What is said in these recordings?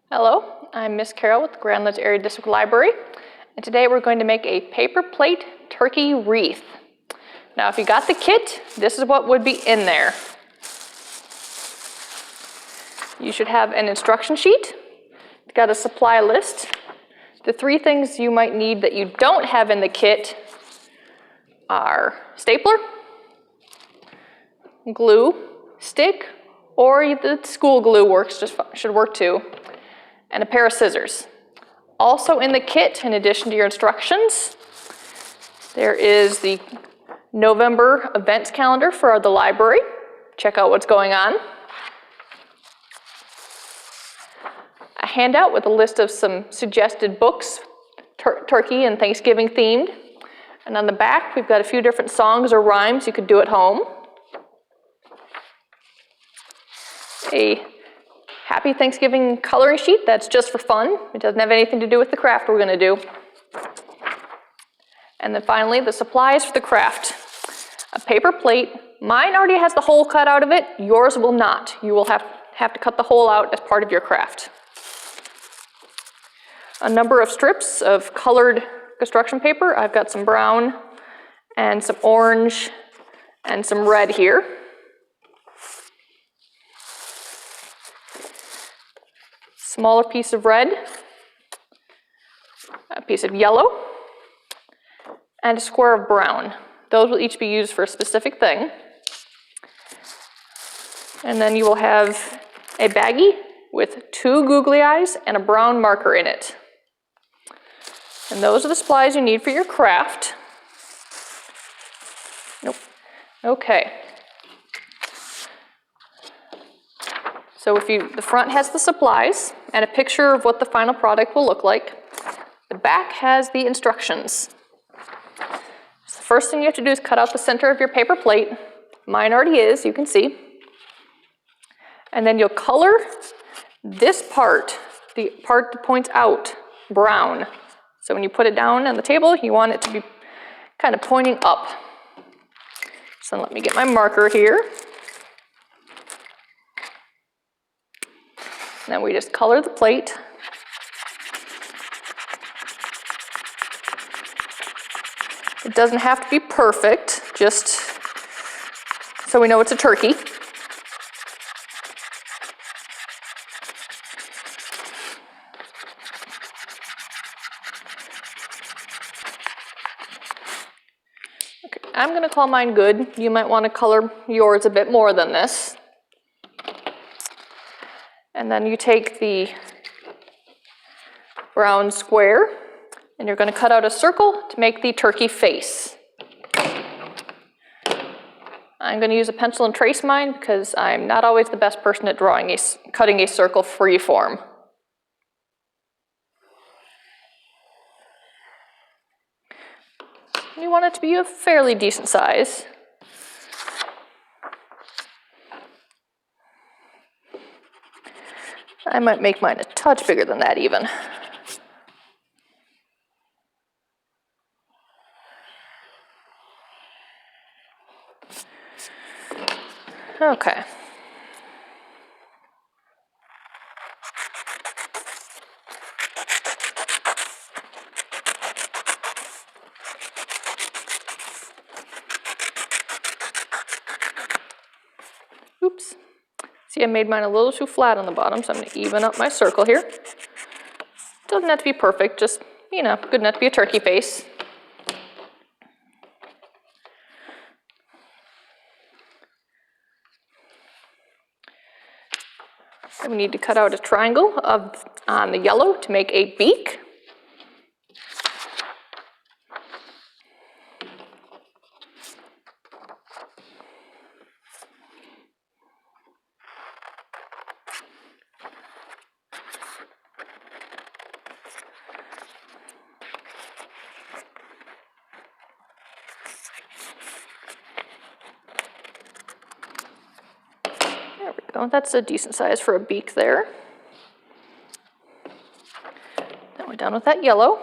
Hello, I'm Miss Carol with the Grand Ledge Area District Library, and today we're going to make a paper plate turkey wreath. Now, if you got the kit, this is what would be in there. You should have an instruction sheet. It's got a supply list. The three things you might need that you don't have in the kit are stapler, glue, stick, or the school glue should work too, and a pair of scissors. Also in the kit, in addition to your instructions, there is the November events calendar for the library. Check out what's going on. A handout with a list of some suggested books, turkey and Thanksgiving themed. And on the back, we've got a few different songs or rhymes you could do at home. A Happy Thanksgiving coloring sheet that's just for fun. It doesn't have anything to do with the craft we're going to do. And then finally, the supplies for the craft. A paper plate. Mine already has the hole cut out of it. Yours will not. You will have to cut the hole out as part of your craft. A number of strips of colored construction paper. I've got some brown and some orange and some red here. Smaller piece of red, a piece of yellow, and a square of brown. Those will each be used for a specific thing. And then you will have a baggie with 2 googly eyes and a brown marker in it. And those are the supplies you need for your craft. Nope. Okay. So the front has the supplies and a picture of what the final product will look like. The back has the instructions. So the first thing you have to do is cut out the center of your paper plate. Mine already is, you can see. And then you'll color this part, the part that points out, brown. So when you put it down on the table, you want it to be kind of pointing up. So let me get my marker here. Then we just color the plate. It doesn't have to be perfect, just so we know it's a turkey. Okay, I'm going to call mine good. You might want to color yours a bit more than this. And then you take the brown square and you're going to cut out a circle to make the turkey face. I'm going to use a pencil and trace mine because I'm not always the best person at cutting a circle free form. You want it to be a fairly decent size. I might make mine a touch bigger than that even. Okay. Oops. See, I made mine a little too flat on the bottom, so I'm going to even up my circle here. Doesn't have to be perfect, just, good enough to be a turkey face. And we need to cut out a triangle on the yellow to make a beak. There we go, that's a decent size for a beak there. Then we're done with that yellow.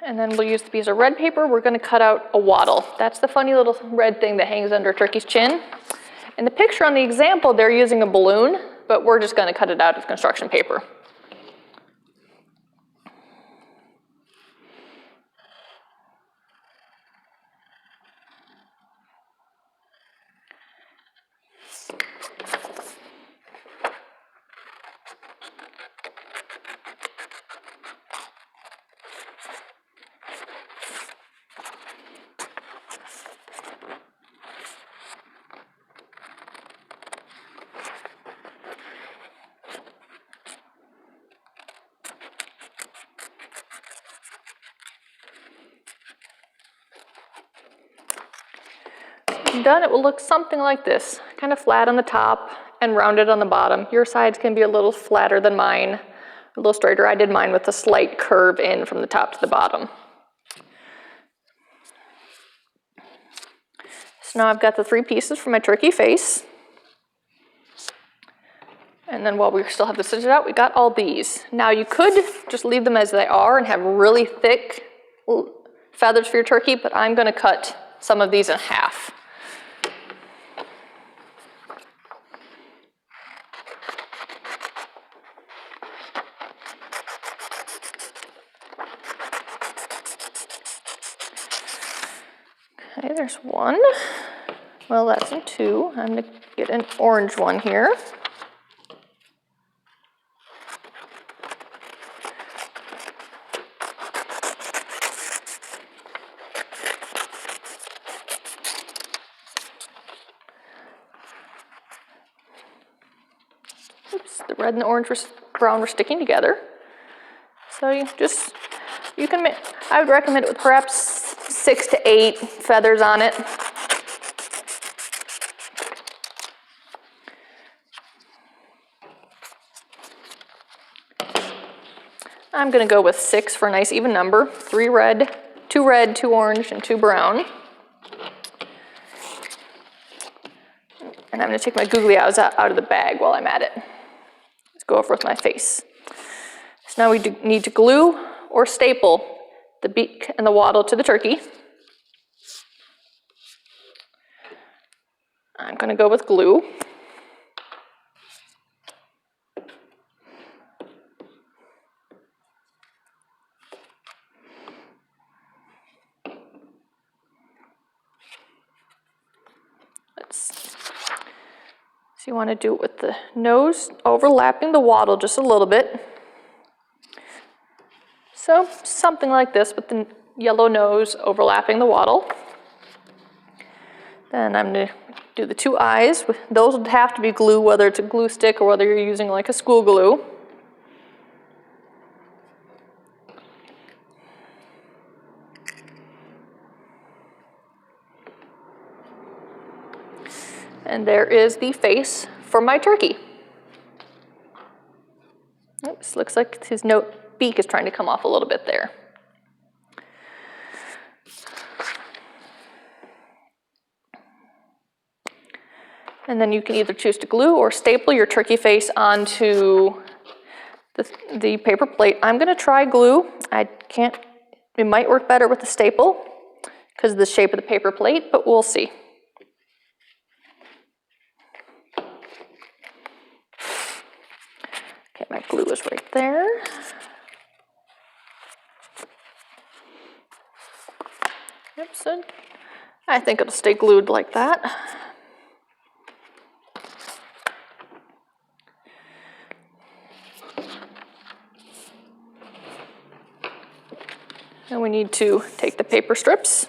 And then we'll use the piece of red paper. We're going to cut out a wattle. That's the funny little red thing that hangs under a turkey's chin. In the picture on the example, they're using a balloon. but we're just going to cut it out of construction paper. Done, it will look something like this, kind of flat on the top and rounded on the bottom. Your sides can be a little flatter than mine, a little straighter. I did mine with a slight curve in from the top to the bottom. So now I've got the 3 pieces for my turkey face. And then while we still have the stitches out, we got all these. Now you could just leave them as they are and have really thick feathers for your turkey, but I'm going to cut some of these in half. Okay, there's 1. Well, that's in 2. I'm going to get an orange one here. Oops, the red and the orange brown were sticking together. So you can make, I would recommend it with perhaps 6 to 8 feathers on it. I'm going to go with 6 for a nice even number. 3 red, 2 orange, and 2 brown. And I'm going to take my googly eyes out of the bag while I'm at it. Let's go over with my face. So now we need to glue or staple the beak and the wattle to the turkey. I'm going to go with glue. So you want to do it with the nose overlapping the wattle just a little bit. So something like this with the yellow nose overlapping the wattle. Then I'm going to do the 2 eyes. Those would have to be glue, whether it's a glue stick or whether you're using like a school glue. And there is the face for my turkey. Oops, looks like his beak is trying to come off a little bit there. And then you can either choose to glue or staple your turkey face onto the paper plate. I'm going to try glue. It might work better with the staple because of the shape of the paper plate, but we'll see. Okay, my glue is right there. Yep, so I think it'll stay glued like that. And we need to take the paper strips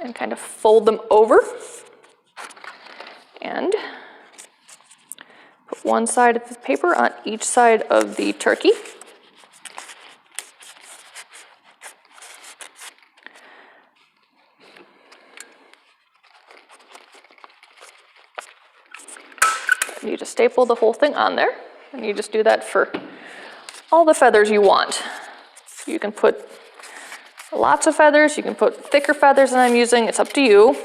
and kind of fold them over and put one side of the paper on each side of the turkey. You just staple the whole thing on there, and you just do that for all the feathers you want. You can put lots of feathers, you can put thicker feathers than I'm using, it's up to you.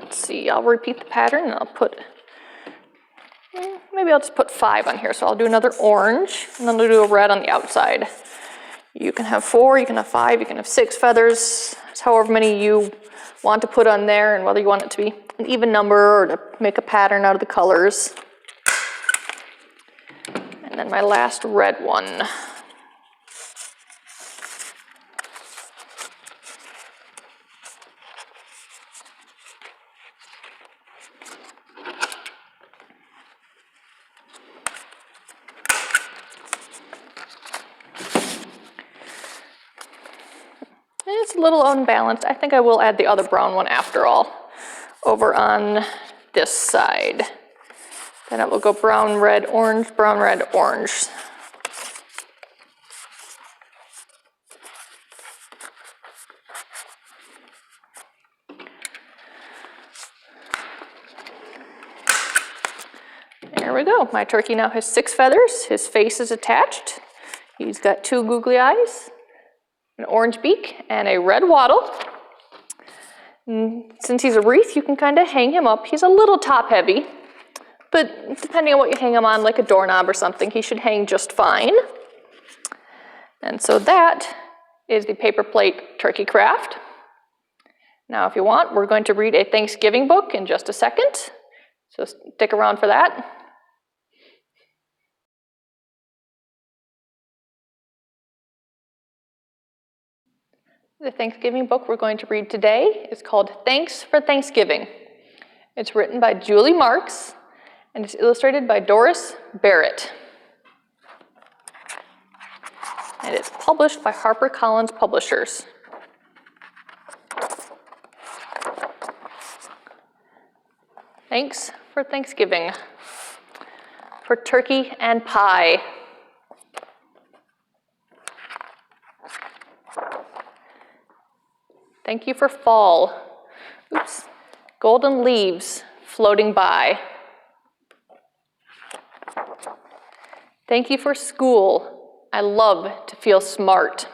let's see, I'll repeat the pattern and I'll put, maybe I'll just put 5 on here. So I'll do another orange and then I'll do a red on the outside. You can have 4, you can have 5, you can have 6 feathers. It's however many you want to put on there, and whether you want it to be an even number or to make a pattern out of the colors. And then my last red one. It's a little unbalanced. I think I will add the other brown one after all, over on this side. Then it will go brown, red, orange, brown, red, orange. There we go. My turkey now has 6 feathers. His face is attached. He's got 2 googly eyes, an orange beak, and a red wattle. And since he's a wreath, you can kind of hang him up. He's a little top heavy, but depending on what you hang him on, like a doorknob or something, he should hang just fine. And so that is the paper plate turkey craft. Now, if you want, we're going to read a Thanksgiving book in just a second, so stick around for that. The Thanksgiving book we're going to read today is called Thanks for Thanksgiving. It's written by Julie Marks, and it's illustrated by Doris Barrett. And it's published by HarperCollins Publishers. Thanks for Thanksgiving. For turkey and pie. Thank you for fall. Oops. Golden leaves floating by. Thank you for school. I love to feel smart.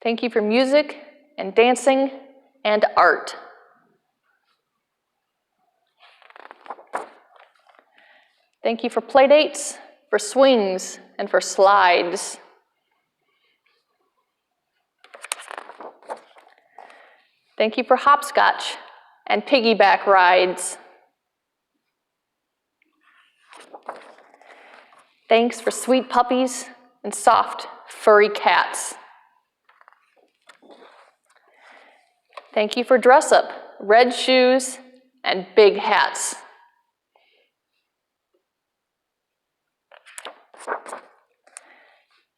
Thank you for music and dancing and art. Thank you for playdates, for swings, and for slides. Thank you for hopscotch and piggyback rides. Thanks for sweet puppies and soft, furry cats. Thank you for dress up, red shoes, and big hats.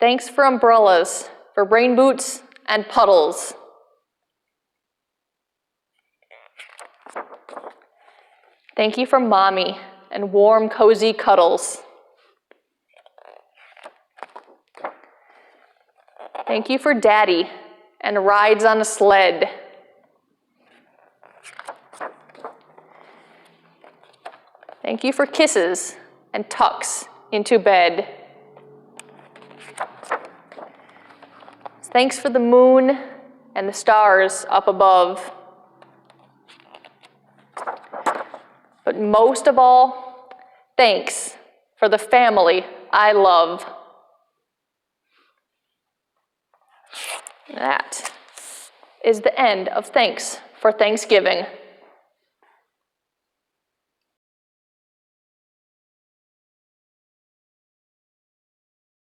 Thanks for umbrellas, for rain boots and puddles. Thank you for mommy and warm, cozy cuddles. Thank you for daddy and rides on a sled. Thank you for kisses and tucks into bed. Thanks for the moon and the stars up above. But most of all, thanks for the family I love. That is the end of Thanks for Thanksgiving.